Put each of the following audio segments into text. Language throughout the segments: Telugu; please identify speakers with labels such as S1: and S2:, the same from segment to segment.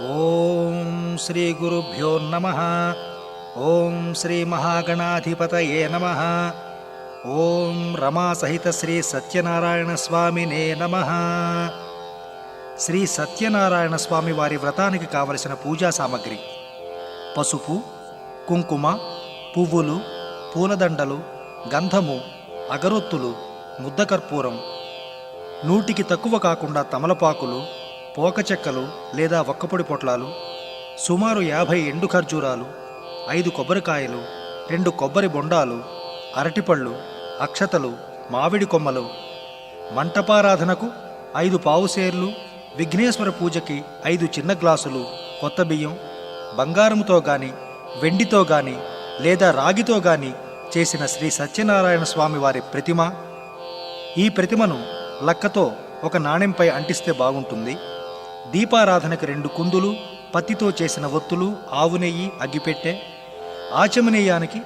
S1: ఓం శ్రీ గురుభ్యో నమః. ఓం శ్రీ మహాగణాధిపతయే నమః. ఓం రమాసహిత శ్రీ సత్యనారాయణ స్వామినే నమః. శ్రీ సత్యనారాయణ స్వామి వారి వ్రతానికి కావలసిన పూజా సామగ్రి: పసుపు, కుంకుమ, పువ్వులు, పూలదండలు, గంధము, అగరొత్తులు, ముద్దకర్పూరం, నూటికి తక్కువ కాకుండా తమలపాకులు, పోకచెక్కలు లేదా ఒక్కపొడి పొట్లాలు, సుమారు 50 ఎండు ఖర్జూరాలు, 5 కొబ్బరికాయలు, 2 కొబ్బరి బొండాలు, అరటిపళ్ళు, అక్షతలు, మామిడి కొమ్మలు, మంటపారాధనకు 5 పావుసేర్లు, విఘ్నేశ్వర పూజకి 5 చిన్న గ్లాసులు కొత్త బియ్యం, బంగారముతో గాని వెండితో గాని లేదా రాగితో గాని చేసిన శ్రీ సత్యనారాయణ స్వామి వారి ప్రతిమ. ఈ ప్రతిమను లక్కతో ఒక నాణెంపై అంటిస్తే బాగుంటుంది. దీపారాధనకు 2 కుందులు, పత్తితో చేసిన ఒత్తులు, ఆవు నెయ్యి, అగ్గిపెట్టె, ఆచమనీయానికి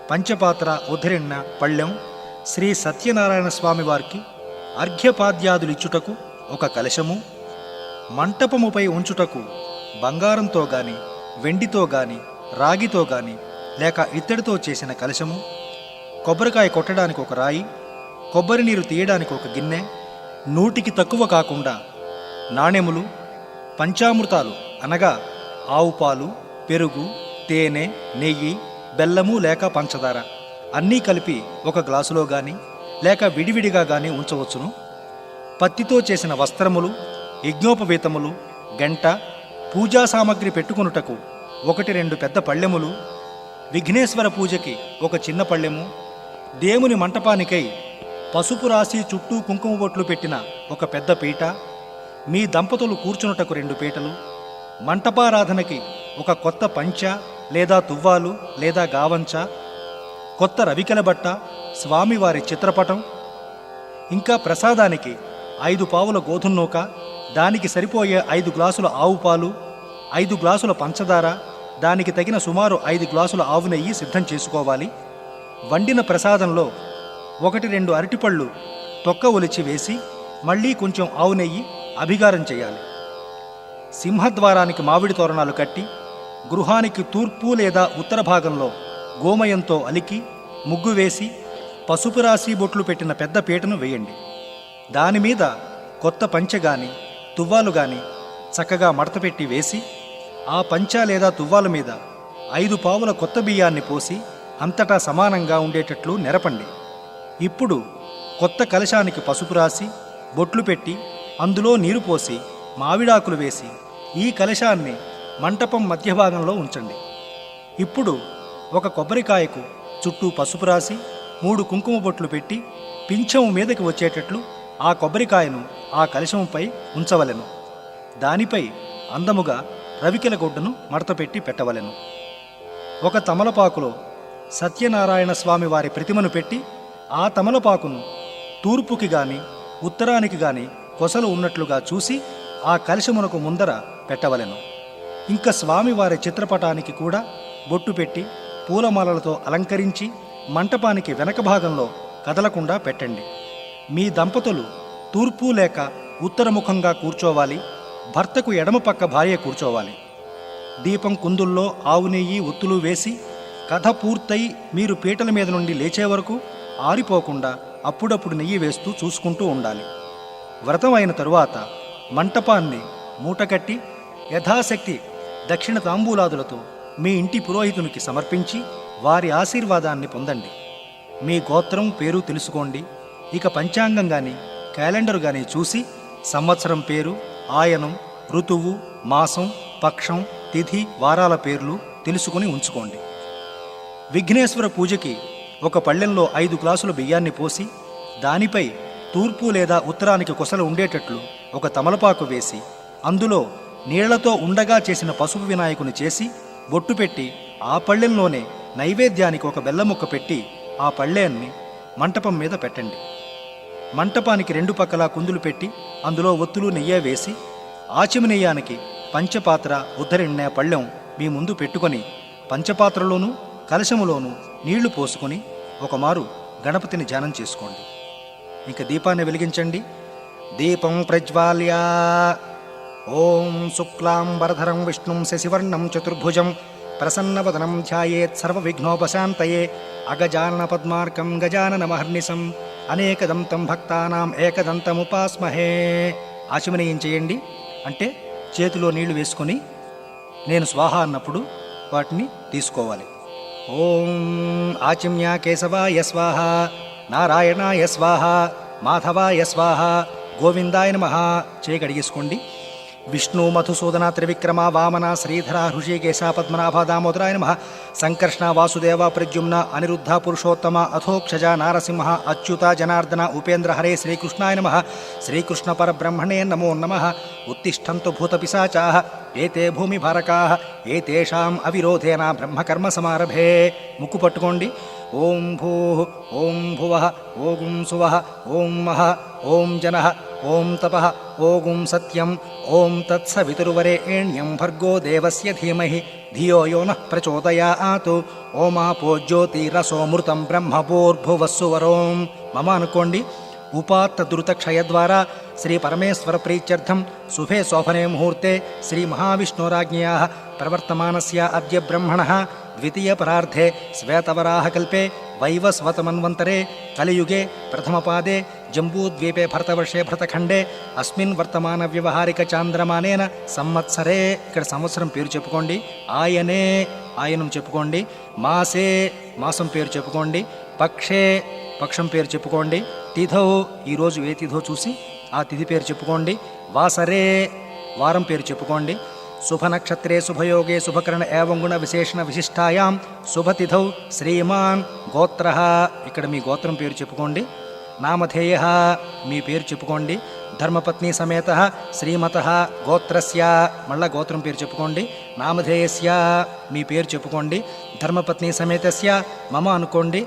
S1: పంచపాత్ర, ఉద్ధరిణ, పళ్ళెం, శ్రీ సత్యనారాయణ స్వామి వారికి అర్ఘ్యపాద్యాదులిచ్చుటకు ఒక కలశము, మంటపముపై ఉంచుటకు బంగారంతో గాని వెండితో గాని రాగితో గాని లేక ఇత్తడితో చేసిన కలశము, కొబ్బరికాయ కొట్టడానికి ఒక రాయి, కొబ్బరి నీరు తీయడానికి ఒక గిన్నె, నూటికి తక్కువ కాకుండా నాణెములు, పంచామృతాలు అనగా ఆవు పాలు, పెరుగు, తేనె, నెయ్యి, బెల్లము లేక పంచదార అన్నీ కలిపి ఒక గ్లాసులో గాని లేక విడివిడిగా గాని ఉంచవచ్చును. పత్తితో చేసిన వస్త్రములు, యజ్ఞోపవీతములు, గంట, పూజా సామగ్రి పెట్టుకొనుటకు 1-2 పెద్ద పళ్ళెములు, విఘ్నేశ్వర పూజకి ఒక చిన్న పళ్ళెము, దేవుని మంటపానికై పసుపు రాసి చుట్టూ కుంకుమ బొట్లు పెట్టిన ఒక పెద్ద పీట, మీ దంపతులు కూర్చునుటకు 2 పీటలు, మంటపారాధనకి ఒక కొత్త పంచ లేదా తువ్వాలు లేదా గావంచ, కొత్త రవికెల బట్ట, స్వామివారి చిత్రపటం, ఇంకా ప్రసాదానికి 5 పావుల గోధుమ నూక, దానికి సరిపోయే 5 గ్లాసుల ఆవు పాలు, 5 గ్లాసుల పంచదార, దానికి తగిన సుమారు 5 గ్లాసుల ఆవు నెయ్యి సిద్ధం చేసుకోవాలి. వండిన ప్రసాదంలో 1-2 అరటిపళ్ళు తొక్క ఒలిచి వేసి మళ్ళీ కొంచెం ఆవు నెయ్యి అభిగారం చేయాలి. సింహద్వారానికి మామిడి తోరణాలు కట్టి గృహానికి తూర్పు లేదా ఉత్తర భాగంలో గోమయంతో అలికి ముగ్గు వేసి పసుపు రాసి బొట్లు పెట్టిన పెద్ద పీటను వేయండి. దానిమీద కొత్త పంచె గాని తువ్వాలు గాని చక్కగా మడతపెట్టి వేసి ఆ పంచ లేదా తువ్వాల మీద 5 పావుల కొత్త బియ్యాన్ని పోసి అంతటా సమానంగా ఉండేటట్లు నెరపండి. ఇప్పుడు కొత్త కలశానికి పసుపు రాసి బొట్లు పెట్టి అందులో నీరు పోసి మామిడాకులు వేసి ఈ కలశాన్ని మంటపం మధ్య భాగంలో ఉంచండి. ఇప్పుడు ఒక కొబ్బరికాయకు చుట్టూ పసుపు రాసి 3 కుంకుమ బొట్లు పెట్టి పింఛము మీదకి వచ్చేటట్లు ఆ కొబ్బరికాయను ఆ కలశంపై ఉంచవలెను. దానిపై అందముగా రవికెల గుడ్డను మడతపెట్టి పెట్టవలెను. ఒక తమలపాకులో సత్యనారాయణ స్వామి వారి ప్రతిమను పెట్టి ఆ తమలపాకును తూర్పుకి గాని ఉత్తరానికి గాని కొసలు ఉన్నట్లుగా చూసి ఆ కలశమునకు ముందర పెట్టవలెను. ఇంకా స్వామివారి చిత్రపటానికి కూడా బొట్టు పెట్టి పూలమాలలతో అలంకరించి మంటపానికి వెనక భాగంలో కదలకుండా పెట్టండి. మీ దంపతులు తూర్పు లేక ఉత్తరముఖంగా కూర్చోవాలి. భర్తకు ఎడమ పక్క భార్య కూర్చోవాలి. దీపం కుందుల్లో ఆవు నెయ్యి, ఒత్తులు వేసి కథ పూర్తయి మీరు పీటల మీద నుండి లేచే వరకు ఆరిపోకుండా అప్పుడప్పుడు నెయ్యి వేస్తూ చూసుకుంటూ ఉండాలి. వ్రతం అయిన తరువాత మంటపాన్ని మూటకట్టి యథాశక్తి దక్షిణ తాంబూలాదులతో మీ ఇంటి పురోహితునికి సమర్పించి వారి ఆశీర్వాదాన్ని పొందండి. మీ గోత్రం, పేరు తెలుసుకోండి. ఇక పంచాంగం గాని క్యాలెండర్ గాని చూసి సంవత్సరం పేరు, ఆయనం, ఋతువు, మాసం, పక్షం, తిథి, వారాల పేర్లు తెలుసుకుని ఉంచుకోండి. విఘ్నేశ్వర పూజకి ఒక పళ్ళెంలో 5 గ్లాసుల బియ్యాన్ని పోసి దానిపై తూర్పు లేదా ఉత్తరానికి కొసలు ఉండేటట్లు ఒక తమలపాకు వేసి అందులో నీళ్లతో ఉండగా చేసిన పసుపు వినాయకుని చేసి బొట్టు పెట్టి ఆ పళ్ళెంలోనే నైవేద్యానికి ఒక బెల్లం ముక్క పెట్టి ఆ పళ్ళెన్ని మంటపం మీద పెట్టండి. మంటపానికి 2 పక్కలా కుందులు పెట్టి అందులో ఒత్తులు, నెయ్యి వేసి ఆచమనీయానికి పంచపాత్ర, ఉద్ధరిణ, పళ్ళెం మీ ముందు పెట్టుకొని పంచపాత్రలోనూ కలశములోనూ నీళ్లు పోసుకొని ఒకమారు గణపతిని ధ్యానం చేసుకోండి. ఇక దీపాన్ని వెలిగించండి. దీపం ప్రజ్వాల్య ఓం శుక్లాంబరధరం విష్ణుం శశివర్ణం చతుర్భుజం ప్రసన్నవదనం ధ్యాయేత్ సర్వవిఘ్నోపశాంతయే అగజానన పద్మార్కం గజాననమహర్నిశం అనేకదంతం భక్తానాం ఏకదంతముపాస్మహే. ఆచమనీయం చేయండి. అంటే చేతిలో నీళ్లు వేసుకొని నేను స్వాహ అన్నప్పుడు వాటిని తీసుకోవాలి. ఓం ఆచిమ్య కేశవాయ స్వాహ, నారాయణాయ స్వాహ, మాధవాయ స్వాహ, గోవిందాయ నమః. చేయి కడిగేసుకోండి. విష్ణు మధుసూదన త్రివిక్రమ వామన శ్రీధర హృషికేశ పద్మనాభ దామోదరాయ నమః. సంకర్షణ వాసుదేవ ప్రద్యుమ్న అనిరుద్ధ పురుషోత్తమ అథోక్షజ నారసింహ అచ్యుత జనార్దన ఉపేంద్ర హరే శ్రీకృష్ణాయ నమః. శ్రీకృష్ణ పరబ్రహ్మణే నమో నమః. ఉత్తిష్టంతు భూతపిశాచాః ఏతే భూమిభారకాః ఏతేషాం అవిరోధేన బ్రహ్మకర్మ సమారభే. ముక్కు పట్టుకోండి. ఓం భూః ఓం భువః ఓం సువః ఓం మహః ఓం జనః ఓం తపః ఓం సత్యం ఓం తత్సవితుర్వరేణ్యం భర్గో దేవస్య ధీమహి ధియో యో నః ప్రచోదయాత్. ఓమాపో జ్యోతిరసోమృతం బ్రహ్మభూర్భువస్సువరోం. మమ అనుకోండి. ఉపాత్త దురితక్షయ ద్వారా శ్రీ పరమేశ్వర ప్రీత్యర్థం శుభే శోభనే ముహూర్తే శ్రీ మహావిష్ణోరాజ్ఞయా ప్రవర్తమానస్య అద్య బ్రహ్మణః ద్వితీయ పరార్ధే శ్వేతవరాహకల్పే వైవస్వతమన్వంతరే కలియుగే ప్రథమపాదే జంబూద్వీపే భరతవర్షే భరతఖండే అస్మిన్ వర్తమాన వ్యవహారిక చాంద్రమానేన సంవత్సరే. ఇక్కడ సంవత్సరం పేరు చెప్పుకోండి. ఆయనే ఆయనం చెప్పుకోండి. మాసే మాసం పేరు చెప్పుకోండి. పక్షే పక్షం పేరు చెప్పుకోండి. తిథౌ ఈరోజు ఏ తిథో చూసి ఆ తిథి పేరు చెప్పుకోండి. వాసరే వారం పేరు చెప్పుకోండి. శుభనక్షత్రే శుభయోగే శుభకరణ ఏవం గుణ విశేషణ విశిష్టాయాం శుభతిథౌ శ్రీమాన్ గోత్ర. ఇక్కడ మీ గోత్రం పేరు చెప్పుకోండి. నామధేయ మీ పేరు చెప్పుకోండి. ధర్మపత్ని సమేత శ్రీమత గోత్రస్య మళ్ళా గోత్రం పేరు చెప్పుకోండి. నామధేయస్య మీ పేరు చెప్పుకోండి. ధర్మపత్ని సమేతస్య మమ అనుకోండి.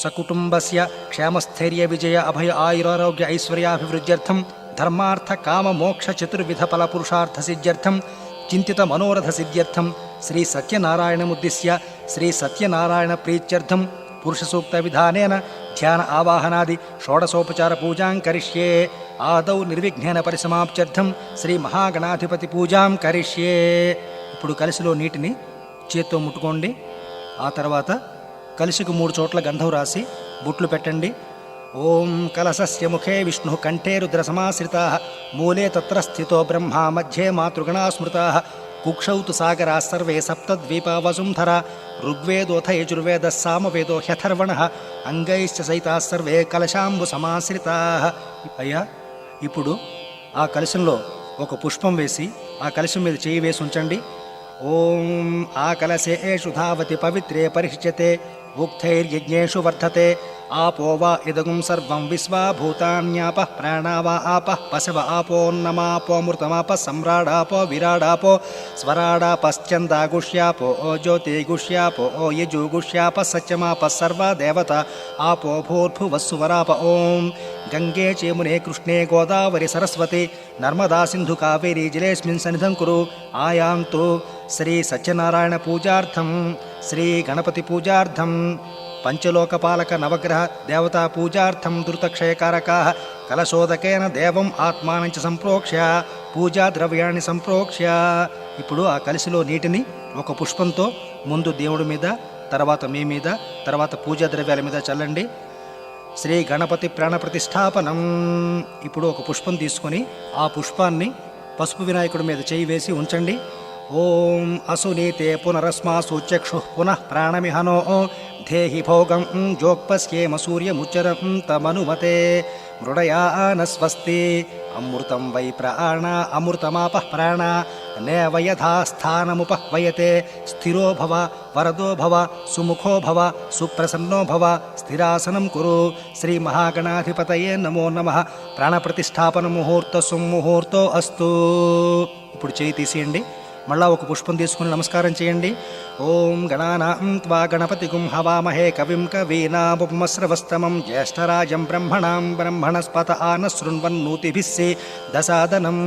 S1: సకుటుంబస్య క్షేమస్థైర్య విజయ అభయ ఆయురారోగ్య ఐశ్వర్యాభివృద్ధ్యర్థం ధర్మార్థ కామ మోక్ష చతుర్విధ ఫల పురుషార్థ సిద్ధ్యర్థం చింతిత మనోరథ సిద్ధ్యర్థం శ్రీ సత్యనారాయణముద్దిశ్య శ్రీ సత్యనారాయణ ప్రీత్యర్థం పురుష సూక్త విధానేన ధ్యాన ఆవాహనాది షోడశోపచార పూజాం కరిష్యే. ఆదౌ నిర్విఘ్నేన పరిసమాప్త్యర్థం శ్రీ మహాగణాధిపతి పూజాం కరిష్యే. ఇప్పుడు కలశలో నీటిని చేత్తో ముట్టుకోండి. ఆ తర్వాత కలశకు 3 చోట్ల గంధం రాసి బుట్లు పెట్టండి. ఓం కలశస్య ముఖే విష్ణు కంఠే రుద్ర సమాశ్రితాః మూలే తత్ర స్థితో బ్రహ్మ మధ్యే మాతృగణా స్మృతాః కుక్షౌ తు సాగరా సర్వే సప్తద్వీపా వసుంధరా ఋగ్వేదోథ యజుర్వేద సామవేదో హ్యథర్వణః అంగైశ్చ సైతాః సర్వే కలశాంబు సమాశ్రితాః. అయ్యా, ఇప్పుడు ఆ కలశంలో ఒక పుష్పం వేసి ఆ కలశం మీద చేయి వేసి ఉంచండి. ఓం ఆ కలశేషు ధావతి పవిత్రే పరిష్యతే ఉక్తైర్యజ్ఞేషు వర్ధతే ఆపో వా ఇదగుం సర్వం విశ్వా భూతాన్యాపః ప్రాణావా ఆపః పశవ ఆపోన్నమాపోమృతమాపః సమ్రాడాపో విరాడాపో స్వరాడాపశ్చందాగుష్యాపో జ్యోతిగుష్యాపో యజుగుష్యాప సత్యమాప సర్వా దేవత ఆపో భూర్భువస్సువరాప. ఓం గంగే చేమునే కృష్ణే గోదావరి సరస్వతి నర్మదా సింధు కావేరీ జలేస్మిన్ సన్నిధం కురు. ఆయాంతు శ్రీ సత్యనారాయణ పూజార్థం శ్రీ గణపతి పూజార్థం పంచలోకపాలక నవగ్రహ దేవతా పూజార్థం ధృతక్షయకారకా కలశోదకేన దేవం ఆత్మానంచ సంప్రోక్ష్య పూజా ద్రవ్యాన్ని సంప్రోక్ష్య. ఇప్పుడు ఆ కలశలో నీటిని ఒక పుష్పంతో ముందు దేవుడి మీద, తర్వాత మీ మీద, తర్వాత పూజా ద్రవ్యాల మీద చల్లండి. శ్రీ గణపతి ప్రాణ ప్రతిష్టాపనం. ఇప్పుడు ఒక పుష్పం తీసుకొని ఆ పుష్పాన్ని పసుపు వినాయకుడి మీద చేయి వేసి ఉంచండి. ఓం అసునీతే పునరస్మాసు చక్షు పునః ప్రాణమిహనో ధేహి భోగం జోక్పస్యేమ సూర్యముచ్చరం తమనుమతే మృడయాన స్వస్తి. అమృతం వై ప్రాణ అమృతమాపః ప్రాణ నేవ యథాస్థానముపహ్వయతే. స్థిరో భవ వరదో భవ సుముఖో భవ సుప్రసన్నో భవ స్థిరాసనం కురు. శ్రీ మహాగణాధిపతయే నమో నమః. ప్రాణప్రతిష్టాపన ముహూర్త సుముహూర్తో అస్తు. ఇప్పుడు చేయి తీసేయండి. మళ్ళా ఒక పుష్పం తీసుకుని నమస్కారం చేయండి. ఓం గణానాం త్వా గణపతిగుం హవామహే కవిం కవీనాముపమస్రవస్తమం జ్యేష్ఠరాజం బ్రహ్మణాం బ్రహ్మణస్పత ఆనశృణ్వన్నూతిభిస్సే దశాదనం.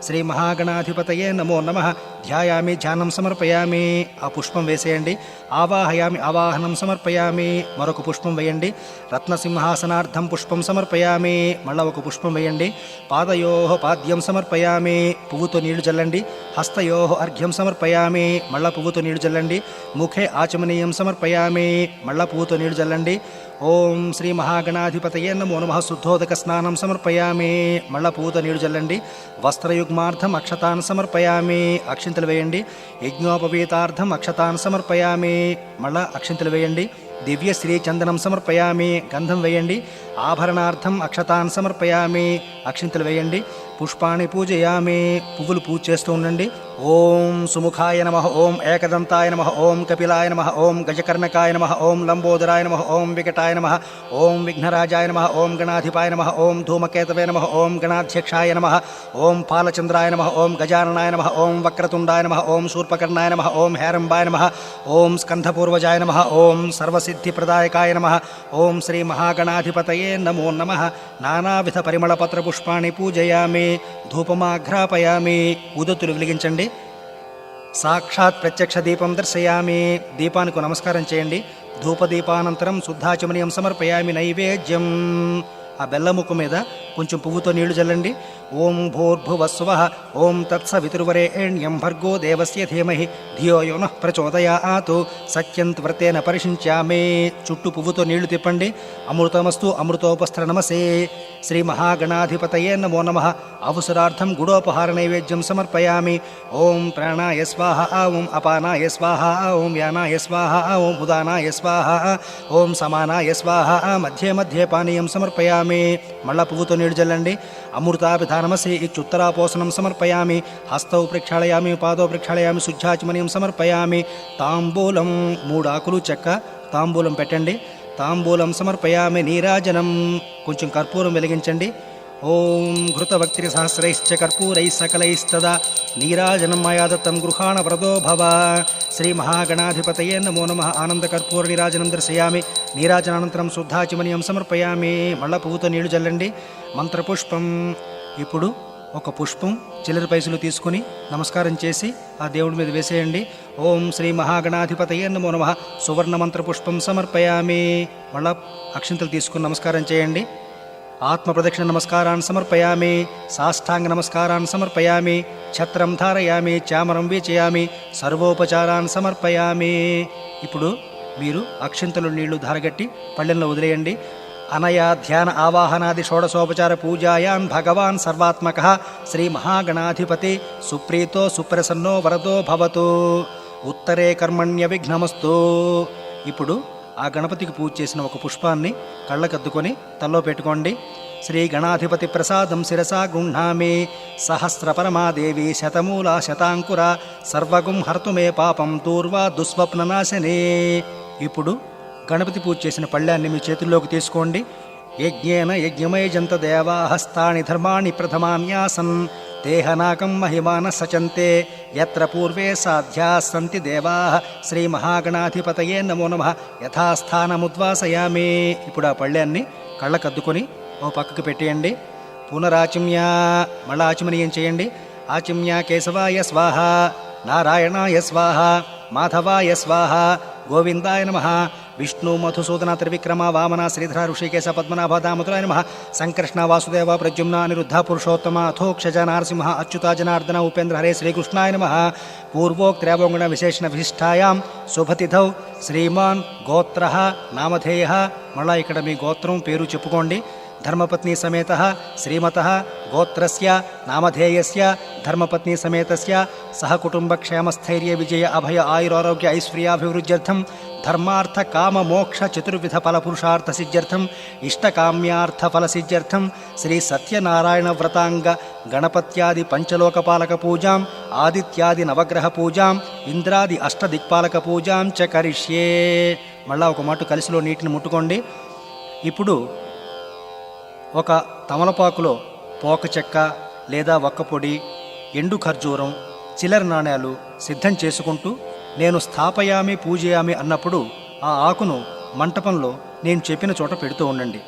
S1: శ్రీ మహాగణాధిపతయే నమో నమః. ధ్యాయామి, ధ్యానం సమర్పయామి. ఆ పుష్పం వేసేయండి. ఆవాహయామి, ఆవాహనం సమర్పయామి. మరొక పుష్పం వేయండి. రత్నసింహాసనార్థం పుష్పం సమర్పయామి. మళ్ళా ఒక పుష్పం వేయండి. పాదయో పాద్యం సమర్పయామి. పువ్వుతో నీళ్లు చల్లండి. హస్తయో అర్ఘ్యం సమర్పయామి. మళ్ళా పువ్వుతో నీళ్లు చల్లండి. ముఖే ఆచమనీయం సమర్పయామి. మళ్ళా పువ్వుతో నీళ్లు చల్లండి. ఓం శ్రీ మహాగణాధిపతయే నమో నమః. శుద్ధోదక స్నానం సమర్పయామి. మళ్ళా పువ్వుతో నీళ్లు చల్లండి. వస్త్రయుగ్మార్థం అక్షతాన్ సమర్పయామి. అక్షింతలు వేయండి. యజ్ఞోపవీతార్థం అక్షతాన్ సమర్పయామి. మళ్ళా అక్షింతలు వేయండి. దివ్య శ్రీ చందనం సమర్పయామి. గంధం వేయండి. ఆభరణార్థం అక్షతాన్ సమర్పయామి. అక్షింతలు వేయండి. పుష్పాన్ని పూజయామి. పువ్వులు పూజ చేస్తూ ఉండండి. ఓం సుముఖాయ నమః. ఓం ఏకదంతాయ నమః. ఓం కపిలాయ నమః. ఓం గజకర్ణకాయ నమః. ఓం లంబోదరాయ నమః. ఓం వికటాయ నమః. ఓం విఘ్నరాజాయ నమః. ఓం గణాధిపాయ నమః. ఓం ధూమకేతవే నమః. ఓం గణాధ్యక్షాయ నమః. ఓం పాలచంద్రాయ నమః. ఓం గజాననాయ నమః. ఓం వక్రతుండాయ నమః. ఓం శూర్పకర్ణాయ నమః. ఓం హేరంబాయ నమః. ఓం స్కంధపూర్వజాయ నమః. ఓం సర్వసిద్ధిప్రదాయకాయ నమః. ఓం శ్రీ మహాగణాధిపతయే నమో నమః. నానావిధ పరిమళపత్రపుష్పాణి పూజయామి. ధూపమాఘ్రాపయామి. ఉదతులు వెలిగించండి. సాక్షాత్ ప్రత్యక్ష దీపం దర్శయామి. దీపానికి నమస్కారం చేయండి. ధూపదీపానంతరం శుద్ధాచమనీయం సమర్పయామి. నైవేద్యం. ఆ బెల్లముక్కు మీద కొంచెం పువ్వుతో నీళ్లు చల్లండి. ఓం భూర్భువస్వః. ఓం తత్సవితుర్వరేణ్యం భర్గో దేవస్య ధీమహి ధియో యో నః ప్రచోదయాత్. సత్యం త్వర్తేన పరిశించామి. చుట్టూ పువ్వుతో నీళ్లు తిప్పండి. అమృతమస్తు అమృతోపస్త్ర నమసే. శ్రీ మహాగణాధిపతయే నమో నమః. అవసరార్థం గుడోపహార నైవేద్యం సమర్పయామి. ఓం ప్రాణాయ స్వాహ. ఓం అపానాయ స్వాహ. ఓం వ్యానాయ స్వాహ. ఓం ఉదానాయ స్వాహ. ఓం సమానాయ స్వాహ. మధ్యే మధ్యే పానీయం సమర్పయామి. మళ్ళా పువ్వుతో నీళ్లు చల్లండి. అమృతాభిధానమసి ఇత్యుత్తరాపోసనం సమర్పయామి. హస్తౌ ప్రక్షాళయామి. పాదౌ ప్రక్షాళయామి. శుద్ధాచమనీయం సమర్పయామి. తాంబూలం 3 ఆకులు చెక్క తాంబూలం పెట్టండి. తాంబూలం సమర్పయామి. నీరాజనం. కొంచెం కర్పూరం వెలిగించండి. ఓం ఘృతభక్తి సహస్రైశ్చ కర్పూరైః సకలైస్తదా నీరాజనం మయా దత్తం గృహాణ వ్రతో భవ. శ్రీ మహాగణాధిపతయే నమో నమః. ఆనందకర్పూర నీరాజనం దర్శయామి. నీరాజనానంతరం శుద్ధాచమనీయం సమర్పయామి. మళ్ళా పువ్వుతో నీళ్లు చల్లండి. మంత్రపుష్పం. ఇప్పుడు ఒక పుష్పం చిల్లర పైసలు తీసుకుని నమస్కారం చేసి ఆ దేవుడి మీద వేసేయండి. ఓం శ్రీ మహాగణాధిపతయే నమో నమః. సువర్ణ మంత్రపుష్పం సమర్పయామి. మళ్ళా అక్షింతలు తీసుకుని నమస్కారం చేయండి. ఆత్మ ప్రదక్షిణ నమస్కారాన్ని సమర్పయామి. సాష్టాంగ నమస్కారాన్ని సమర్పయామి. ఛత్రం ధారయామి. చామరం వీచయామి. సర్వోపచారాన్ని సమర్పయామి. ఇప్పుడు మీరు అక్షింతలు నీళ్లు ధారగట్టి పళ్ళెంలో వదిలేయండి. అనయా ధ్యాన ఆవాహనాది షోడశోపచార పూజాయాన్ భగవాన్ సర్వాత్మకః శ్రీ మహాగణాధిపతి సుప్రీతో సుప్రసన్నో వరదో భవతు. ఉత్తరే కర్మణ్య విఘ్నమస్తు. ఇప్పుడు ఆ గణపతికి పూజ చేసిన ఒక పుష్పాన్ని కళ్ళకద్దుకొని తల్లో పెట్టుకోండి. శ్రీ గణాధిపతి ప్రసాదం శిరసా గృహ్ణామి. సహస్రపరమాదేవి శతమూలా శతాంకుర సర్వగుం హర్తుమే పాపం దూర్వా దుస్వప్ననాశనే. ఇప్పుడు గణపతి పూజ చేసిన పళ్ళాన్ని మీ చేతుల్లోకి తీసుకోండి. యజ్ఞేన యజ్ఞమయజంత దేవా హస్తాని ధర్మాణి ప్రథమాన్యాసన్ దేహనాకం మహిమాన సచంతే యత్ర పూర్వే సాధ్యా సంతి దేవా. శ్రీ మహాగణాధిపతయే నమో నమః. యథాస్థానముద్వాసయామి. ఇప్పుడు ఆ పళ్ళాన్ని కళ్ళకద్దుకొని ఓ పక్కకు పెట్టేయండి. పునరాచిమ్య. మళ్ళా ఆచమనీయం చేయండి. ఆచిమ్య కేశవాయ స్వాహ. నారాయణాయ స్వాహ. మాధవాయ స్వాహ. గోవిందాయ నమః. విష్ణు మధుసూదన త్రివిక్రమ వామన శ్రీధర ఋషికేశ పద్మనాభ దామోదరాయ నమః. సంకృష్ణ వాసుదేవ ప్రద్యుమ్న అనిరుద్ధ పురుషోత్తమ అథోక్షజ నారసింహ అచ్యుత జనార్దన ఉపేంద్ర హరే శ్రీకృష్ణాయ నమః. పూర్వోక్త్రేవగుణ విశేషణ విశిష్టాయాం శుభతిథౌ శ్రీమాన్ గోత్ర నామధేయ. మళ్ళా ఇక్కడ మీ గోత్రం పేరు చెప్పుకోండి. ధర్మపత్ని సమేత శ్రీమత గోత్రస్య నామధేయస్య ధర్మపత్ని సమేతస్య సహ కుటుంబ క్షేమస్థైర్య విజయ అభయ ఆయురారోగ్య ఐశ్వర్యాభివృద్ధ్యర్థం ధర్మార్థ కామ మోక్ష చతుర్విధ ఫల పురుషార్థ సిద్ధ్యర్థం ఇష్టకామ్యార్థ ఫల సిద్ధ్యర్థం శ్రీ సత్యనారాయణ వ్రతాంగ గణపత్యాది పంచలోకపాలక పూజాం ఆదిత్యాది నవగ్రహ పూజాం ఇంద్రాది అష్టదిక్పాలక పూజాం చ కరిష్యే. మళ్ళా ఒక మాట కలిసిలో నీటిని ముట్టుకోండి. ఇప్పుడు ఒక తమలపాకులో పోక చెక్క లేదా ఒక్క పొడి, ఎండు ఖర్జూరం, చిల్లర నాణేలు సిద్ధం చేసుకుంటూ నేను స్థాపయామి పూజయామి అన్నప్పుడు ఆ ఆకును మంటపంలో నేను చెప్పిన చోట పెడుతూ ఉండండి.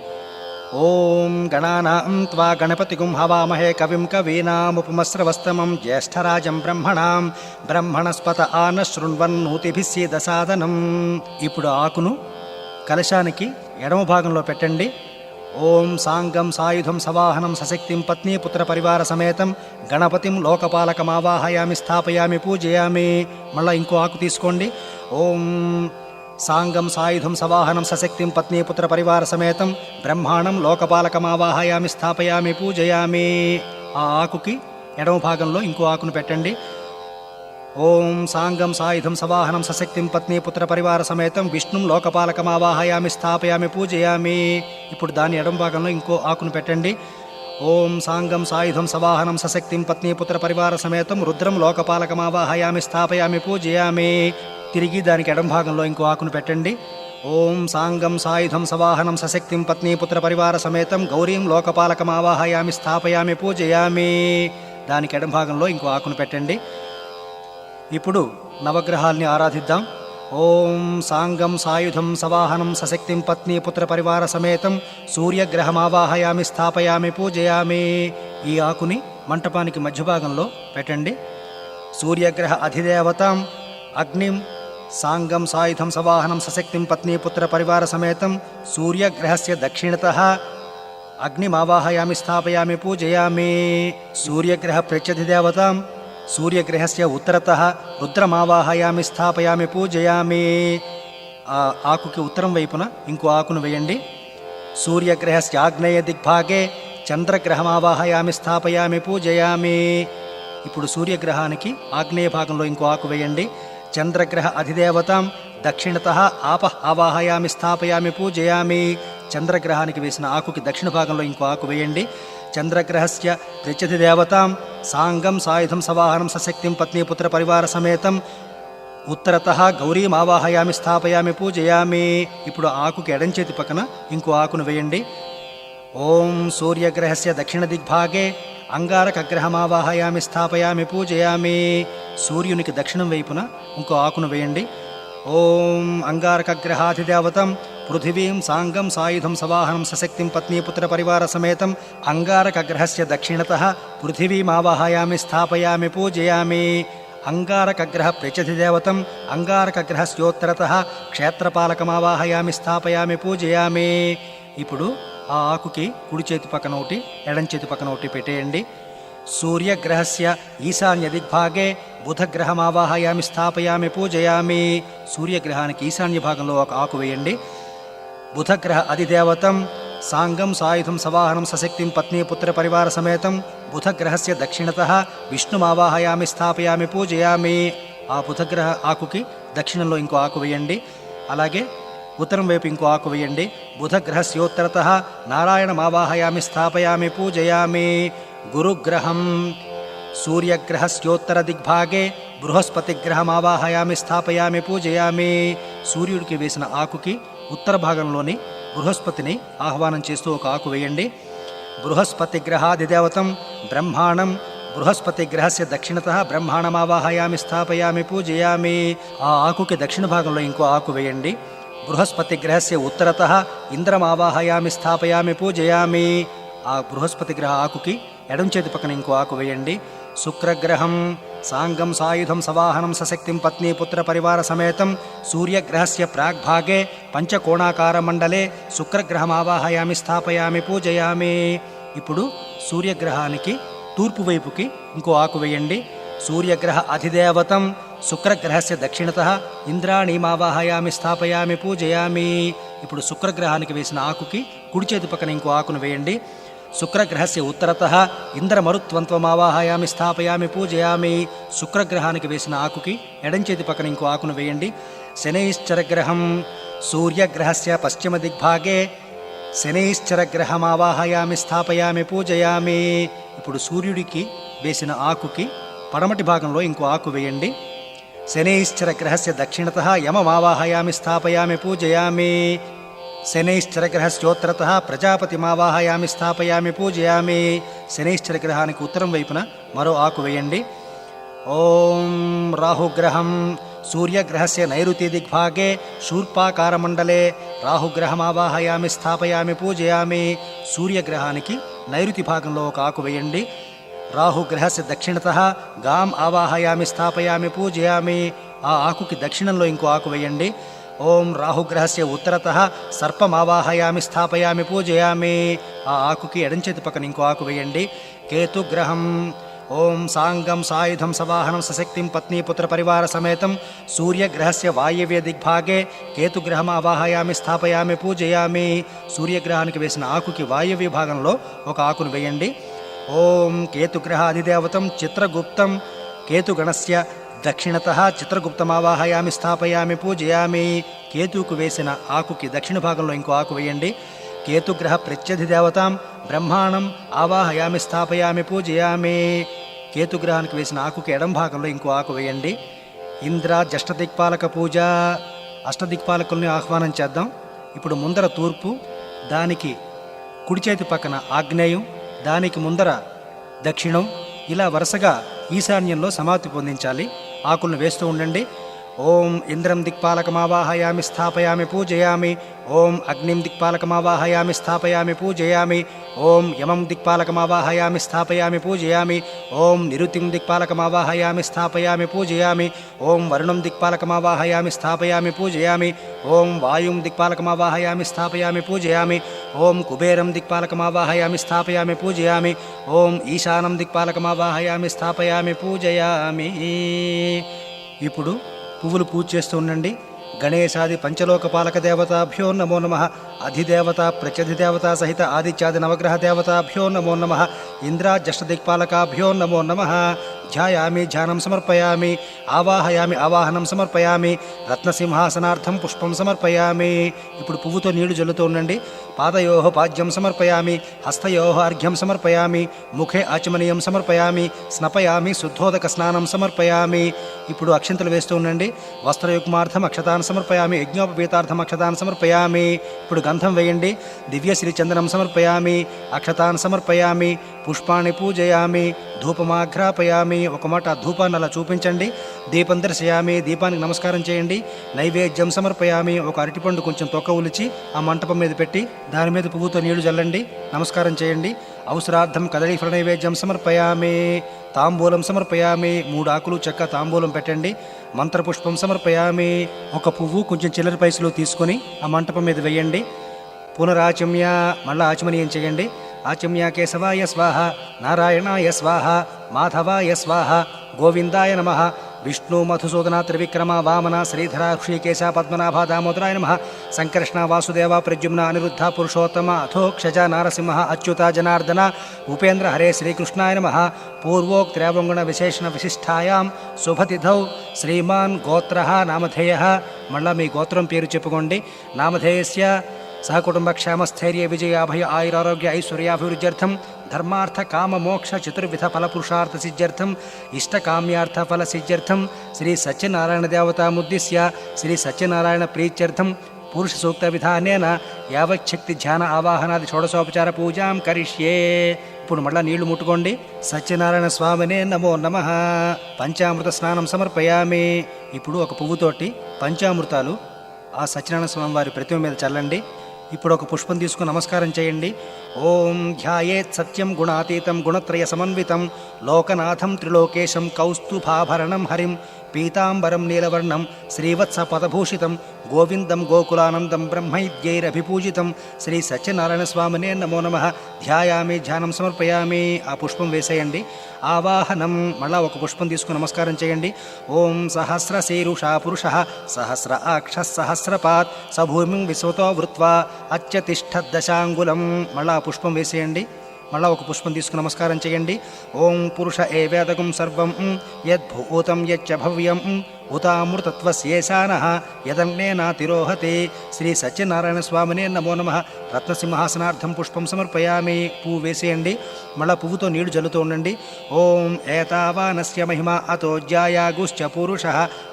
S1: ఓం గణానాం త్వా గణపతిగుం హవామహే కవిం కవీనాముపమస్రవస్తమం జ్యేష్ఠరాజం బ్రహ్మణాం బ్రహ్మణస్పత ఆన శృణ్వన్నూతిభిస్సీదసాదనం. ఇప్పుడు ఆకును కలశానికి ఎడమ భాగంలో పెట్టండి. ఓం సాంగం సాయుధం సవాహనం సశక్తిం పత్నీ పుత్ర పరివార సమేతం గణపతిం లోకపాలకమావాహయామి స్థాపయామి పూజయామి. మళ్ళా ఇంకో ఆకు తీసుకోండి. ఓం సాంగం సాయుధం సవాహనం సశక్తిం పత్నీ పుత్ర పరివార సమేతం బ్రహ్మాండం లోకపాలకమావాహయామి స్థాపయామి పూజయామి. ఆ ఆకుకి ఎడమ భాగంలో ఇంకో ఆకును పెట్టండి. ఓం సాంగం సాయుధం సవాహనం సశక్తిం పత్నీ పుత్ర పరివార సమేతం విష్ణుం లోకపాలకమావాహయామి స్థాపయామి పూజయామి. ఇప్పుడు దాని ఎడమ భాగంలో ఇంకో ఆకును పెట్టండి. ఓం సాంగం సాయుధం సవాహనం సశక్తిం పత్నీ పుత్ర పరివార సమేతం రుద్రం లోకపాలకమావాహయామి స్థాపయామి పూజయామి. తిరిగి దానికి ఎడమ భాగంలో ఇంకో ఆకును పెట్టండి. ఓం సాంగం సాయుధం సవాహనం సశక్తిం పత్నీ పుత్ర పరివార సమేతం గౌరీం లోకపాలకమావాహయామి స్థాపయామి పూజయామి. దానికి ఎడమ భాగంలో ఇంకో ఆకును పెట్టండి. ఇప్పుడు నవగ్రహాల్ని ఆరాధిద్దాం. ఓం సాంగం సాయుధం సవాహనం సశక్తిం పత్నీ పుత్ర పరివార సమేతం సూర్యగ్రహమావాహయామి స్థాపయామి పూజయామి. ఈ ఆకుని మంటపానికి మధ్య భాగంలో పెట్టండి. సూర్యగ్రహ అధిదేవతాం అగ్నిం సాంగం సాయుధం సవాహనం సశక్తిం పత్నీ పుత్ర పరివార సమేతం సూర్యగ్రహస్య దక్షిణతః అగ్నిమావాహయామి స్థాపయామి పూజయామి. సూర్యగ్రహ ప్రత్యధిదేవతాం సూర్యగ్రహస్య ఉత్తరతః రుద్రమావాహయామి స్థాపయామి పూజయామి. ఆ ఆకుకి ఉత్తరం వైపున ఇంకో ఆకును వేయండి. సూర్యగ్రహస్య ఆగ్నేయ దిగ్భాగే చంద్రగ్రహమావాహయామి స్థాపయామి పూజయామి. ఇప్పుడు సూర్యగ్రహానికి ఆగ్నేయ భాగంలో ఇంకో ఆకు వేయండి. చంద్రగ్రహ అధిదేవతాం దక్షిణతః ఆపః ఆవాహయామి స్థాపయామి పూజయామి. చంద్రగ్రహానికి వేసిన ఆకుకి దక్షిణ భాగంలో ఇంకో ఆకు వేయండి. చంద్రగ్రహస్య ప్రత్యధిదేవతాం సాంగం సాయుధం సవాహనం సశక్తిం పత్నీ పుత్ర పరివార సమేతం ఉత్తరతః గౌరీం ఆవాహయామి స్థాపయామి పూజయామి. ఇప్పుడు ఆకుకి ఎడంచేతి పక్కన ఇంకో ఆకును వేయండి. ఓం సూర్యగ్రహస్య దక్షిణ దిగ్భాగే అంగారకగ్రహమావాహయామి స్థాపయామి పూజయామి. సూర్యునికి దక్షిణం వైపున ఇంకో ఆకును వేయండి. ఓం అంగారకగ్రహాధిదేవతం పృథివీం సాంగం సాయుధం సవాహనం సశక్తిం పత్నీ పుత్ర పరివార సమేతం అంగారకగ్రహస్య దక్షిణతః పృథివీమావాహయామి స్థాపయామి పూజయామి. అంగారకగ్రహ ప్రత్యధిదేవతం అంగారకగ్రహస్యోత్తరతః క్షేత్రపాలకమావాహయామి స్థాపయామి పూజయామి. ఇప్పుడు ఆ ఆకుకి కుడి చేతి పక్కన ఒకటి ఎడం చేతి పక్కన ఒకటి పెట్టేయండి. సూర్యగ్రహస్య ఈశాన్య దిగ్భాగే బుధగ్రహమావాహయామి స్థాపయామి పూజయామి. సూర్యగ్రహానికి ఈశాన్య భాగంలో ఒక ఆకు వేయండి. బుధగ్రహ అధిదేవతం సాంగం సాయుధం సవాహనం సశక్తిం పత్నీ పుత్ర పరివార సమేతం బుధగ్రహస్య దక్షిణతః విష్ణుమావాహయామి స్థాపయామి పూజయామి. ఆ బుధగ్రహ ఆకుకి దక్షిణంలో ఇంకో ఆకు వేయండి. అలాగే ఉత్తరం వైపు ఇంకో ఆకు వేయండి. బుధగ్రహస్యోత్తరతః నారాయణమావాహయామి స్థాపయామి పూజయామి. గురుగ్రహం సూర్యగ్రహస్యోత్తర దిగ్భాగే బృహస్పతిగ్రహమావాహయామి స్థాపయామి పూజయామి. సూర్యుడికి వేసిన ఆకుకి ఉత్తర భాగంలోని బృహస్పతిని ఆహ్వానం చేస్తూ ఒక ఆకు వేయండి. బృహస్పతిగ్రహాధిదేవతం బ్రహ్మాండం బృహస్పతిగ్రహస్య దక్షిణతః బ్రహ్మాండమావాహయామి స్థాపయామి పూజయామి. ఆ ఆకుకి దక్షిణ భాగంలో ఇంకో ఆకు వేయండి. బృహస్పతిగ్రహస్య ఉత్తరతః ఇంద్రమావాహయామి స్థాపయామి పూజయామి. ఆ బృహస్పతిగ్రహ ఆకుకి ఎడం చేతి పక్కన ఇంకో ఆకు వేయండి. శుక్రగ్రహం సాంగం సాయుధం సవాహనం సశక్తిం పత్నీ పుత్ర పరివార సమేతం సూర్యగ్రహస్య ప్రాగ్భాగే పంచకోణాకార మండలే శుక్రగ్రహమావాహయామి స్థాపయామి పూజయామి. ఇప్పుడు సూర్యగ్రహానికి తూర్పు వైపుకి ఇంకో ఆకు వేయండి. సూర్యగ్రహ అధిదేవతం శుక్రగ్రహస్య దక్షిణతః ఇంద్రాణీమావాహయామి స్థాపయామి పూజయామి. ఇప్పుడు శుక్రగ్రహానికి వేసిన ఆకుకి కుడి చేతి పక్కన ఇంకో ఆకును వేయండి. శుక్రగ్రహస్య ఉత్తరతః ఇంద్రమరుత్వంత్వమావాహయామి స్థాపయామి పూజయామి. శుక్రగ్రహానికి వేసిన ఆకుకి ఎడం చేతి పక్కన ఇంకో ఆకును వేయండి. శనైశ్చరగ్రహం సూర్యగ్రహస్య పశ్చిమ దిగ్భాగే శనైశ్చరగ్రహమావాహయామి స్థాపయామి పూజయామి. ఇప్పుడు సూర్యుడికి వేసిన ఆకుకి పడమటి భాగంలో ఇంకో ఆకు వేయండి. శనైశ్చరగ్రహస్య దక్షిణతః యమమావాహయామి స్థాపయామి పూజయామి. శనైశ్చరగ్రహస్యోత్తరతః ప్రజాపతిమావాహయామి స్థాపయామి పూజయామి. శనైశ్చరగ్రహానికి ఉత్తరం వైపున మరో ఆకు వేయండి. ఓం రాహుగ్రహం సూర్యగ్రహస్య నైరుతి దిగ్భాగే శూర్పాకారమండలే రాహుగ్రహమావాహయామి స్థాపయామి పూజయామి. సూర్యగ్రహానికి నైరుతి భాగంలో ఒక ఆకు వేయండి. రాహుగ్రహస్య దక్షిణతః గాం ఆవాహయామి స్థాపయామి పూజయామి. ఆ ఆకుకి దక్షిణంలో ఇంకో ఆకు వేయండి. ఓం రాహుగ్రహస్య ఉత్తరతః సర్పమావాహయామి స్థాపయామి పూజయామి. ఆ ఆకుకి ఎడంచేతి పక్కన ఇంకో ఆకు వేయండి. కేతుగ్రహం ఓం సాంగం సాయుధం సవాహనం సశక్తిం పత్నీపుత్ర పరివార సమేతం సూర్యగ్రహస్య వాయవ్య దిగ్భాగే కేతుగ్రహం ఆవాహయామి స్థాపయామి పూజయామి. సూర్యగ్రహానికి వేసిన ఆకుకి వాయవ్య భాగంలో ఒక ఆకును వేయండి. ఓం కేతుగ్రహ అధిదేవతం చిత్రగుప్తం కేతుగణస్య దక్షిణతః చిత్రగుప్తమావాహయామి స్థాపయామి పూజయామి. కేతువుకు వేసిన ఆకుకి దక్షిణ భాగంలో ఇంకో ఆకు వేయండి. కేతుగ్రహ ప్రత్యధిదేవతాం బ్రహ్మాణం ఆవాహయామి స్థాపయామి పూజయామి. కేతుగ్రహానికి వేసిన ఆకుకి ఎడం భాగంలో ఇంకో ఆకు వేయండి. ఇంద్ర జష్టదిక్పాలక పూజ. అష్టదిక్పాలకుల్ని ఆహ్వానం చేద్దాం. ఇప్పుడు ముందర తూర్పు, దానికి కుడి చేతి పక్కన ఆగ్నేయం, దానికి ముందర దక్షిణం, ఇలా వరుసగా ఈశాన్యంలో సమాప్తి పొందించాలి. ఆకులను వేస్తూ ఉండండి. ఓం ఇంద్రం దిక్పాలకమావాహయామి స్థాపయామి పూజయామి. ఓం అగ్నిం దిక్పాలకమావాహయామి స్థాపయామి పూజయామి. ఓం యమం దిక్పాలకమావాహయామి స్థాపయామి పూజయామి. ఓం నిరుతిం దిక్పాలకమావాహయామి స్థాపయామి పూజయామి. ఓం వరుణం దిక్పాలకమావాహయామి స్థాపయామి పూజయామి. ఓం వాయుం దిక్పాలకమావాహయామి స్థాపయామి పూజయామి. ఓం కుబేరం దిక్పాలకమావాహయామి స్థాపయామి పూజయామి. ఓం ఈశానం దిక్పాలకమావాహయామి స్థాపయామి పూజయామి. ఇప్పుడు పువ్వులు పూజ చేస్తూ ఉండండి. గణేశాది పంచలోక పాలక దేవతాభ్యో నమో నమః. అధిదేవత ప్రత్యధిదేవత సహిత ఆదిత్యాది నవగ్రహ దేవతాభ్యో నమో నమః. ఇంద్రాజష్టదిక్పాలకాభ్యో నమో నమః. ధ్యాయామి ధ్యానం సమర్పయామి. ఆవాహయామి ఆవాహనం సమర్పయామి. రత్నసింహాసనార్థం పుష్పం సమర్పయామి. ఇప్పుడు పువ్వుతో నీళ్లు జల్లుతూ ఉండండి. పాదయోః పాద్యం సమర్పయామి. హస్తయోః అర్ఘ్యం సమర్పయామి. ముఖే ఆచమనీయం సమర్పయామి. స్నపయామి శుద్ధోదక స్నానం సమర్పయామి. ఇప్పుడు అక్షంతలు వేస్తూ ఉండండి. వస్త్రయుగ్మార్థం అక్షతాన్ సమర్పయామి. యజ్ఞోపవీతార్థం అక్షతాన్ సమర్పయామి. ఇప్పుడు గంధం వేయండి. దివ్యశ్రీ చందనం సమర్పయామి. అక్షతాన్ సమర్పయామి. పుష్పాన్ని పూజయామి. ధూపమాఘ్రాపయామి. ఒక మాట ధూపాన్ని అలా చూపించండి. దీపం దర్శయామి. దీపానికి నమస్కారం చేయండి. నైవేద్యం సమర్పయామి. ఒక అరటిపండు కొంచెం తొక్క ఉలిచి ఆ మంటపం మీద పెట్టి దాని మీద పువ్వుతో నీళ్లు జల్లండి. నమస్కారం చేయండి. అవసరార్థం కదళీఫల నైవేద్యం సమర్పయామి. తాంబూలం సమర్పయామి. 3 ఆకులు చెక్క తాంబూలం పెట్టండి. మంత్రపుష్పం సమర్పయామి. ఒక పువ్వు కొంచెం చిల్లర పైసలు తీసుకొని ఆ మంటపం మీద వేయండి. పునరాచమ్య, మళ్ళా ఆచమనీయం చేయండి. ఆచమ్య కేశవాయ స్వాహ, నారాయణాయ స్వాహ, మాధవాయ స్వాహ, గోవిందాయ నమః. విష్ణు మధుసూదన త్రివిక్రమ వామన శ్రీధర ఋషికేశ పద్మనాభ దామోదరాయ నమః. సంకర్షణ వాసుదేవ ప్రద్యుమ్న అనిరుద్ధ పురుషోత్తమ అథోక్షజ నారసింహ అచ్యుత జనార్దన ఉపేంద్ర హరే శ్రీకృష్ణాయ నమః. పూర్వోక్త్రేవంగుణ విశేషణ విశిష్టాయాం శుభతిథౌ శ్రీమాన్ గోత్ర నామధేయ. మళ్ళా మీ గోత్రం పేరు చెప్పుకోండి. నామధేయస్య సహకుటుంబ క్షేమస్థైర్య విజయాభయ ఆయురారోగ్య ఐశ్వర్యాభివృద్ధ్యర్థం ధర్మార్థ కామ మోక్ష చతుర్విధ ఫలపురుషార్థ సిద్ధ్యర్థం ఇష్టకామ్యార్థ ఫల సిద్ధ్యర్థం శ్రీ సత్యనారాయణ దేవతాముద్దిశ్య శ్రీ సత్యనారాయణ ప్రీత్యర్థం పురుష సూక్త విధానేన యావచ్చక్తి ధ్యాన ఆవాహనాది షోడశోపచార పూజాం కరిష్యే. ఇప్పుడు మళ్ళా నీళ్లు ముట్టుకోండి. సత్యనారాయణ స్వామినే నమో నమః. పంచామృత స్నానం సమర్పయామి. ఇప్పుడు ఒక పువ్వుతోటి పంచామృతాలు ఆ సత్యనారాయణ స్వామి వారి ప్రతిమ మీద చల్లండి. ఇప్పుడు ఒక పుష్పం తీసుకుని నమస్కారం చేయండి. ఓం ధ్యాయేత్ సత్యం గుణాతీతం గుణత్రయ సమన్వితం లోకనాథం త్రిలోకేశం కౌస్తుభాభరణం హరిం పీతాంబరం నీలవర్ణం శ్రీవత్స పదభూషితం గోవిందం గోకులానందం బ్రహ్మైద్యైరభిపూజితం శ్రీ సత్యనారాయణ స్వామినే నమో నమః. ధ్యాయామి ధ్యానం సమర్పయామి. ఆ పుష్పం వేసేయండి. ఆవాహనం, మళ్ళా ఒక పుష్పం తీసుకుని నమస్కారం చేయండి. ఓం సహస్రశీరుషా పురుష సహస్ర అక్ష సహస్రపాత్ సభూమిం విశ్వతో వృత్వా అత్యతిష్ఠదశాంగులం. మళ్ళా ఆ పుష్పం వేసేయండి. మళ్ళా ఒక పుష్పం తీసుకుని నమస్కారం చేయండి. ఓం పురుష ఏవేదకం సర్వం యద్భూతం యచ్చ భవ్యం ఉతామృతత్వస్యేశానః యదన్నేనాతిరోహతే. శ్రీ సత్యనారాయణ స్వామినే నమో నమః. రత్నసింహాసనార్థం పుష్పం సమర్పయామి. పువ్వు వేసేయండి. మళ్ళా పువ్వుతో నీళ్లు జల్లుతూ ఉండండి. ఓం ఏతావానస్య మహిమ అతో జ్యాయాగుశ్చ పురుష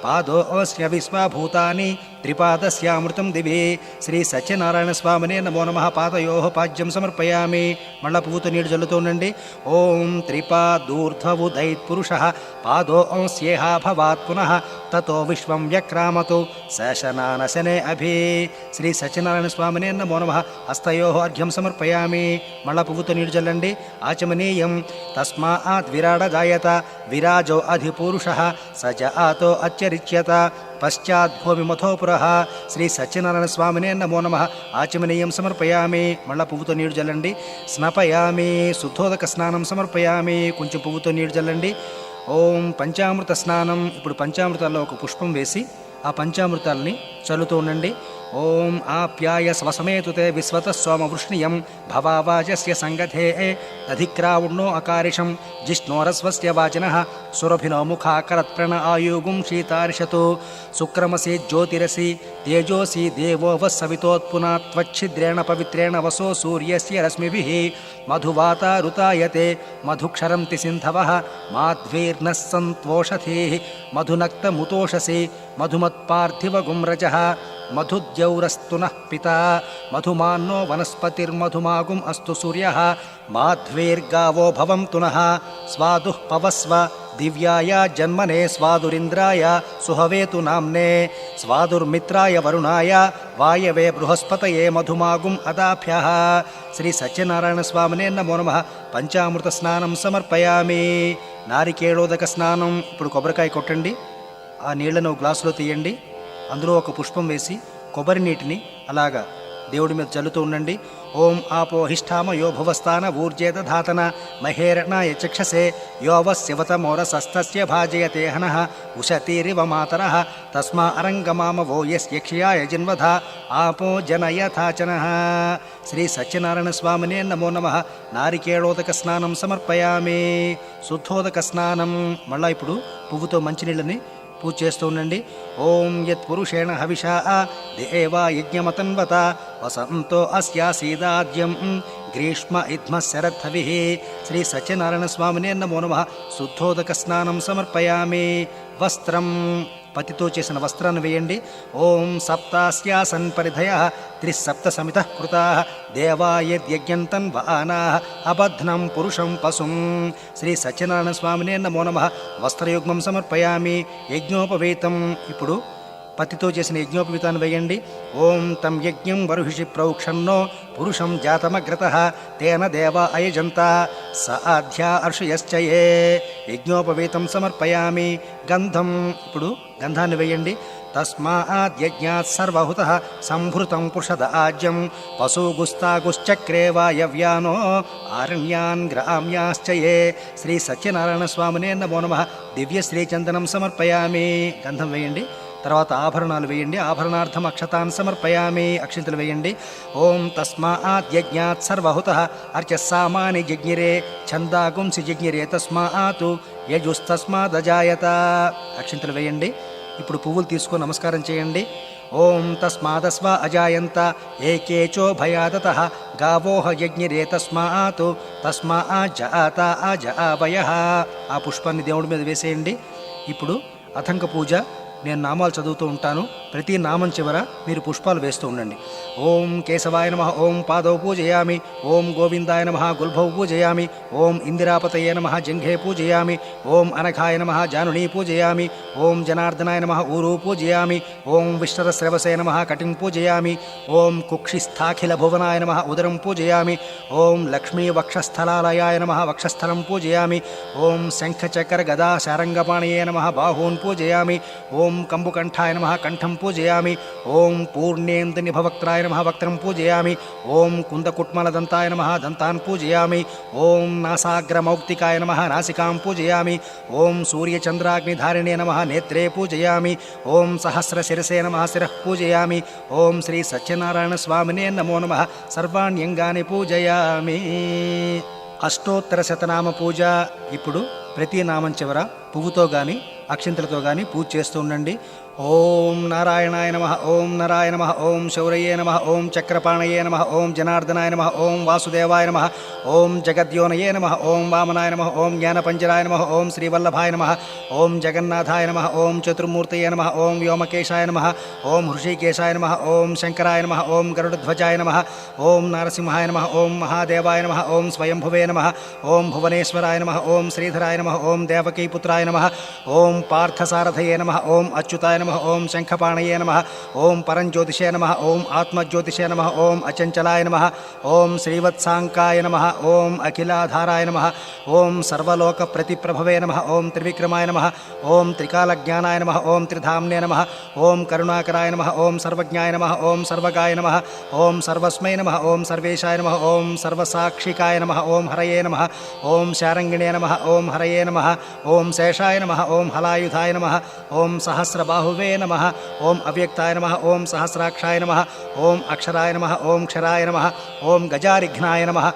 S1: పాదోస్య విశ్వభూతాని త్రిపాదస్యామృతం దివి. శ్రీ సత్యనారాయణ స్వామినే నమో నమః. పాదయో పాద్యం సమర్పయామి. మళ్ళా పువ్వుతో నీడు జల్లుతూ ఉండండి. ఓం త్రిపాదూర్ధ్వవుదైత్పురుష పాదోంస్యేహా భవాత్ పునః తతో విశ్వం వ్యక్రామతు శశనానశనే అభి. శ్రీ సత్యనారాయణ స్వామినే నమో నమః. హస్తయో అర్ఘ్యం సమర్పయామి. మళ్ళా పువ్వుతో నీడు జల్లండి. ఆచమనీయం తస్మాత్ విరాడ జాయత విరాజో అధిపురుషః సజ ఆతో అత్యరిచ్యత పశ్చాద్భూమి మథోపురః. శ్రీ సత్యనారాయణ స్వామినే నమో నమః. ఆచమనీయం సమర్పయామి. మళ్ళా పువ్వుతో నీడు జల్లండి. స్నపయామి. శుద్ధోదక స్నానం సమర్పయామి. కొంచెం పువ్వుతో నీడు జల్లండి. ఓం పంచామృత స్నానం. ఇప్పుడు పంచామృతాల్లో ఒక పుష్పం వేసి ఆ పంచామృతాలని చల్లుతూ ఉండండి. ఓం ఆప్యాయ స్వసమేతుతే విశ్వత సోమవృష్ణియం భవావాజస్య సంగతే అధిక్రావుణ్ణో అకారిషం జిష్ణోరస్వస్య వాచినః సురభినో ముఖాకరత్ప్రణ ఆయుగుం శీతార్షతు శుక్రమసి జ్యోతిరసి తేజోసి దేవో వస్సవితోత్పునా త్వచ్ఛిద్రేణ పవిత్రేణ వసో సూర్యస్య రశ్మిభిః మధువాతారుతాయతే మధుక్షరంతి సింధవః మాధ్వీర్నః సంత్వోషధీః మధునక్తముతోషసి మధుమత్పార్థివగుం రజః మధుద్యౌరస్తునః పితా మధుమాన్నో వనస్పతిర్మధుమాగుం అస్తు సూర్యః మాధ్వేర్గావో భవంతు నః స్వాదుః పవస్వ దివ్యాయ జన్మనే స్వాదురింద్రాయ సుహవేతు నామ్నే స్వాదుర్మిత్రాయ వరుణాయ వాయవే బృహస్పతయే మధుమాగుం అదాభ్యః. శ్రీ సత్యనారాయణ స్వామినే నమో నమః. పంచామృత స్నానం సమర్పయామి. నారికేళోదక స్నానం. ఇప్పుడు కొబ్బరికాయ కొట్టండి. ఆ నీళ్లను గ్లాసులో తీయండి. అందులో ఒక పుష్పం వేసి కొబ్బరి నీటిని అలాగా దేవుడి మీద చల్లుతూ ఉండండి. ఓం ఆపోహిష్ఠామ యో భువస్థాన ఊర్జేత ధాతన మహేరణాయ చక్షసే యోవశివతమోరసస్తస్య భాజయతే హనః ఉషతీరివ మాతరః తస్మా అరంగమామ వో యస్యక్షయాయ జిన్వధ ఆపో జనయథాచనః. శ్రీ సత్యనారాయణ స్వామినే నమో నమః. నారికేళోదక స్నానం సమర్పయామి. శుద్ధోదక స్నానం. మళ్ళా ఇప్పుడు పువ్వుతో మంచినీళ్ళని పూజ చేస్తూ ఉండండి. ఓం యత్ పురుషేణ హవిషా దేవా యజ్ఞమతన్వత వసంతో అస్యాసీదాద్యం గ్రీష్మ ఇద్మ శరద్ధవిః. శ్రీ సత్యనారాయణ స్వామినే నమో నమః. శుద్ధోదక స్నానం సమర్పయామి. వస్త్రం. పతితో చేసిన వస్త్రాన్ని వేయండి. ఓం సప్తాస్యాసన్ పరిధయః త్రిసప్త సమితః కృతాః దేవాయజ్ఞంతన్వానాః అబధ్నం పురుషం పశుం. శ్రీ సత్యనారాయణ స్వామినే నమో నమః. వస్త్రయుగ్మం సమర్పయామి. యజ్ఞోపవీతం. ఇప్పుడు పతితో చేసిన యజ్ఞోపవీతాన్ని వేయండి. ఓం తం యజ్ఞం బర్హిషి ప్రౌక్షన్నో పురుషం జాతమగ్రతః తేన దేవా అయజంత స ఆధ్యా అర్షయశ్చయే. యజ్ఞోపవీతం సమర్పయామి. గంధం. ఇప్పుడు గంధాన్ని వేయండి. తస్మాద్యజ్ఞాత్ సర్వహుతః సంభృతం పుషద ఆజ్యం పశుగుస్తాగుశ్చక్రే వాయవ్యానో ఆరణ్యాన్ గ్రామ్యాశ్చయే. శ్రీ సత్యనారాయణ స్వామినే నమో నమః. దివ్య శ్రీచందనం సమర్పయామి. గంధం వేయండి. తర్వాత ఆభరణాలు వేయండి. ఆభరణార్థం అక్షతాన్ సమర్పయామి. అక్షింతలు వేయండి. ఓం తస్మాద్యజ్ఞాత్ సర్వహుతః అర్చసామాని జజ్ఞిరే ఛందాగుంసి జజ్ఞిరే తస్మాతు యజుస్తస్మాదజాయత. అక్షింతలు వేయండి. ఇప్పుడు పువ్వులు తీసుకొని నమస్కారం చేయండి. ఓం తస్మాదస్వ అజాయంత ఏకేచో భయాదతః గావోహ యజ్ఞిరే తస్మాతు తస్మాజాత అజావయః. ఆ పుష్పాన్ని దేవుడి మీద వేసేయండి. ఇప్పుడు అథంక పూజ. నేను నామాలు చదువుతూ ఉంటాను. ప్రతి నామం చివర మీరు పుష్పాలు వేస్తూ ఉండండి. ఓం కేశవాయ నమః. ఓం పాదౌ పూజయామి. ఓం గోవిందాయ నమః. గుల్భౌ పూజయామి. ఓం ఇందిరాపతయే నమః. జంఘే పూజయామి. ఓం అనఘాయ నమః. జానునీ పూజయామి. ఓం జనార్దనాయ నమః. ఊరు పూజయామి. ఓం విష్ణురశ్రవసే నమః. కటిం పూజయామి. ఓం కుక్షిస్థాఖిల భువనాయ నమః. ఉదరం పూజయామి. ఓం లక్ష్మీ వక్షస్థలాలయాయ నమః. వక్షస్థలం పూజయామి. ఓం శంఖచక్ర గదా శారంగపాణయే నమః. బాహూన్ పూజయామి. ఓం కంబుకంఠాయ నమః. కంఠం పూజయామి. ఓం పూర్ణేందు నిభవక్త్రాయ నమః. వక్త్రం పూజయామి. ఓం కుందకుట్మలదంతాయ నమః. దంతాన్ పూజయామి. ఓం నాసాగ్రమౌక్తికాయ నమః. నాసికాం పూజయామి. ఓం సూర్యచంద్రాగ్నిధారిణే నమః. నేత్రే పూజయామి. ఓం సహస్రశిరసే నమః. శిరః పూజయామి. ఓం శ్రీ సత్యనారాయణ స్వామినే నమో నమః. సర్వాణ్యంగాని పూజయామి. అష్టోత్తర శతనామ పూజ. ఇప్పుడు ప్రతి నామం చివర పువ్వుతో కానీ అక్షింతలతో కానీ పూజ చేస్తూ ఉండండి. ఓం నారాయణాయ నమః ఓం నరాయ నమః ఓం శౌరయే నమః ఓం చక్రపాణయే నమః ఓం జనార్దనాయ నమః ఓం వాసుదేవాయ నమః ఓం జగద్యోనయే నమః ఓం వామనాయ నమః ఓం జ్ఞానపంజరాయ నమః ఓం శ్రీవల్లభాయ నమః ఓం జగన్నాథాయ నమః ఓం చతుర్మూర్తయే నమః ఓం వ్యోమకేశాయ నమః ఓం హృషీకేశాయ నమః ఓం శంకరాయ నమః ఓం గరుడధ్వజాయ నమః ఓం నారసింహాయ నమః ఓం మహాదేవాయ నమః ఓం స్వయంభువే నమః ఓం భువనేశ్వరాయ నమః ఓం శ్రీధరాయ నమః ఓం దేవకీపుత్రాయ నమః ఓం పార్థసారథయే నమః ఓం అచ్యుతాయ నమః ఓం శంఖపాణయే నమః ఓం పరంజ్యోతిషే నమః ఓం ఆత్మజ్యోతిషే నమః ఓం అచంచలాయ నమః ఓం శ్రీవత్సాంకాయ నమః ఓం అఖిలాధారాయ నమః ఓం సర్వలోక ప్రతిప్రభవే నమః ఓం త్రివిక్రమాయ నమః ఓం త్రికాలజ్ఞానాయ నమః ఓం త్రిధామ్నే నమః ఓం కరుణాకరాయ నమః ఓం సర్వజ్ఞాయ నమః ఓం సర్వగాయ నమః ఓం సర్వస్మై నమః ఓం సర్వేశాయ నమః ఓం సర్వసాక్షికాయ నమః ఓం హరయే నమః ఓం శారంగిణే నమః ఓం హరయే నమః ఓం శేషాయ నమః ఓం హలాయుధాయ నమః ఓం సహస్రబాహువే నమః ఓం అవ్యక్తాయ నమః ఓం సహస్రాక్షాయ నమః ఓం అక్షరాయ నమః ఓం క్షరాయ నమః ఓం గజారిఘ్నాయ నమః